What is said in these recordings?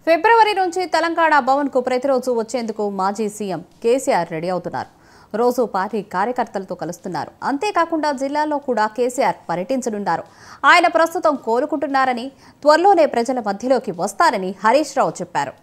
ఫిబ్రవరి నుంచి తెలంగాణ భవన్కు ప్రతిరోజు వచ్చేందుకు మాజీ సీఎం కేసీఆర్ రెడీ అవుతున్నారు. రోజు పార్టీ కార్యకర్తలతో కలుస్తున్నారు. అంతేకాకుండా జిల్లాలో కూడా కేసీఆర్ పర్యటించనున్నారు. ఆయన ప్రస్తుతం కోలుకుంటున్నారని, త్వరలోనే ప్రజల మధ్యలోకి వస్తారని హరీష్ రావు చెప్పారు.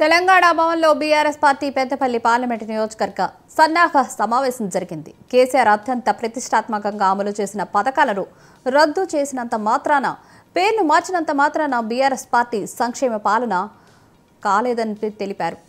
తెలంగాణ భవన్లో బీఆర్ఎస్ పార్టీ పెద్దపల్లి పార్లమెంటు నియోజకవర్గ సన్నాహక సమావేశం జరిగింది. కేసీఆర్ అత్యంత ప్రతిష్టాత్మకంగా అమలు చేసిన పథకాలను రద్దు చేసినంత మాత్రాన, పేర్లు మార్చినంత మాత్రాన బీఆర్ఎస్ పార్టీ సంక్షేమ పాలన కాలేదని తెలిపారు.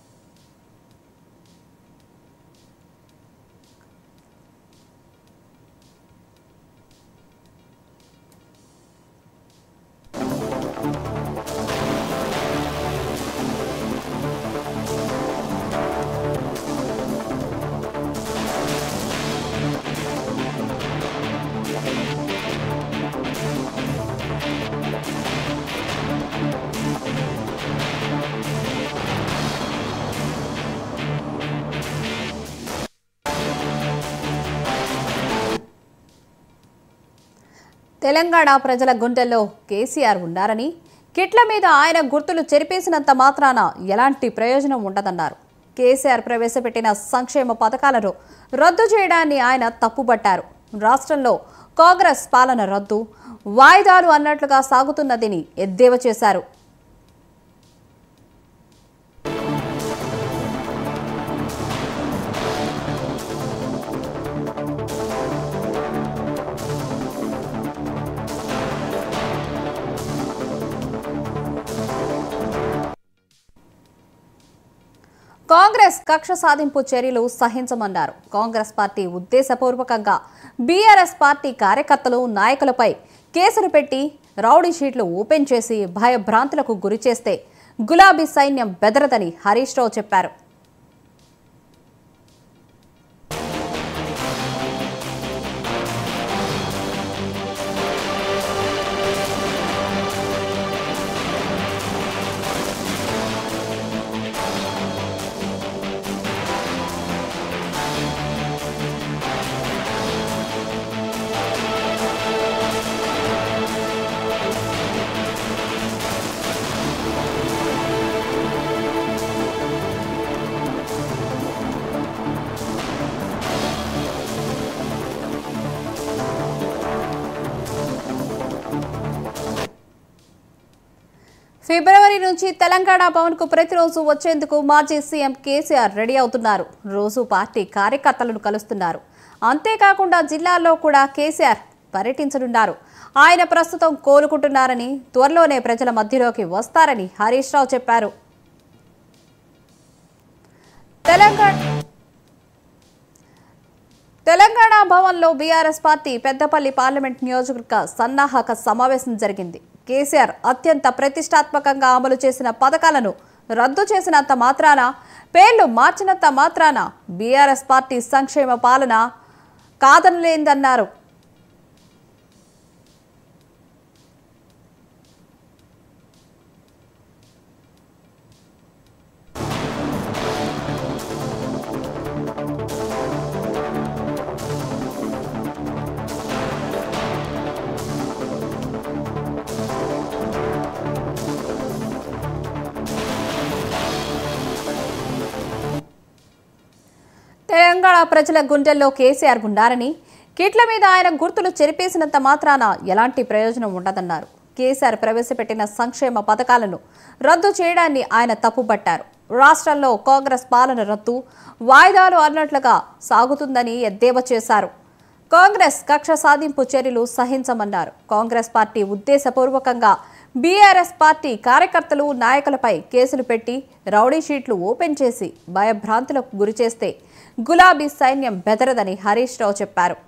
తెలంగాణ ప్రజల గుండెల్లో కేసీఆర్ ఉన్నారని, కిట్ల మీద ఆయన గుర్తులు చెరిపేసినంత మాత్రాన ఎలాంటి ప్రయోజనం ఉండదన్నారు. కేసీఆర్ ప్రవేశపెట్టిన సంక్షేమ పథకాలను రద్దు చేయడాన్ని ఆయన తప్పుబట్టారు. రాష్ట్రంలో కాంగ్రెస్ పాలన రద్దు, వాయిదాలు అన్నట్లుగా సాగుతున్నదని ఎద్దేవా చేశారు. కాంగ్రెస్ కక్ష సాధింపు చర్యలు సహించమన్నారు. కాంగ్రెస్ పార్టీ ఉద్దేశపూర్వకంగా బీఆర్ఎస్ పార్టీ కార్యకర్తలు, నాయకులపై కేసులు పెట్టి రౌడీ షీట్లు ఓపెన్ చేసి భయభ్రాంతులకు గురి చేస్తే గులాబీ సైన్యం బెదరదని హరీష్ రావు చెప్పారు. ఫిబ్రవరి నుంచి తెలంగాణ భవన్కు ప్రతిరోజు వచ్చేందుకు మాజీ సీఎం కేసీఆర్ రెడీ అవుతున్నారు. రోజు పార్టీ కార్యకర్తలను కలుస్తున్నారు. అంతేకాకుండా జిల్లాలో కూడా కేసీఆర్ పర్యటించనున్నారు. ఆయన ప్రస్తుతం కోలుకుంటున్నారని, త్వరలోనే ప్రజల మధ్యలోకి వస్తారని హరీష్ రావు చెప్పారు. తెలంగాణ భవన్లో బీఆర్ఎస్ పార్టీ పెద్దపల్లి పార్లమెంట్ నియోజకవర్గ సన్నాహక సమావేశం జరిగింది. కేసీఆర్ అత్యంత ప్రతిష్టాత్మకంగా అమలు చేసిన పథకాలను రద్దు చేసినంత మాత్రాన, పేర్లు మార్చినంత మాత్రాన బీఆర్ఎస్ పార్టీ సంక్షేమ పాలన కాదనలేదన్నారు. తెలంగాణ ప్రజల గుండెల్లో కేసీఆర్ ఉన్నారని, కిట్ల మీద ఆయన గుర్తులు చెరిపేసినంత మాత్రాన ఎలాంటి ప్రయోజనం ఉండదన్నారు. కేసీఆర్ ప్రవేశపెట్టిన సంక్షేమ పథకాలను రద్దు చేయడాన్ని ఆయన తప్పుపట్టారు. రాష్ట్రంలో కాంగ్రెస్ పాలన రద్దు, వాయిదాలు అన్నట్లుగా సాగుతుందని ఎద్దేవా చేశారు. కాంగ్రెస్ కక్ష సాధింపు చర్యలు సహించమన్నారు. కాంగ్రెస్ పార్టీ ఉద్దేశపూర్వకంగా బీఆర్ఎస్ పార్టీ కార్యకర్తలు, నాయకులపై కేసులు పెట్టి రౌడీ షీట్లు ఓపెన్ చేసి భయభ్రాంతులకు గురిచేస్తే గులాబీ సైన్యం బెదరదని హరీష్ రావు చెప్పారు.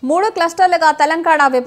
మూడు క్లస్టర్లుగా తెలంగాణ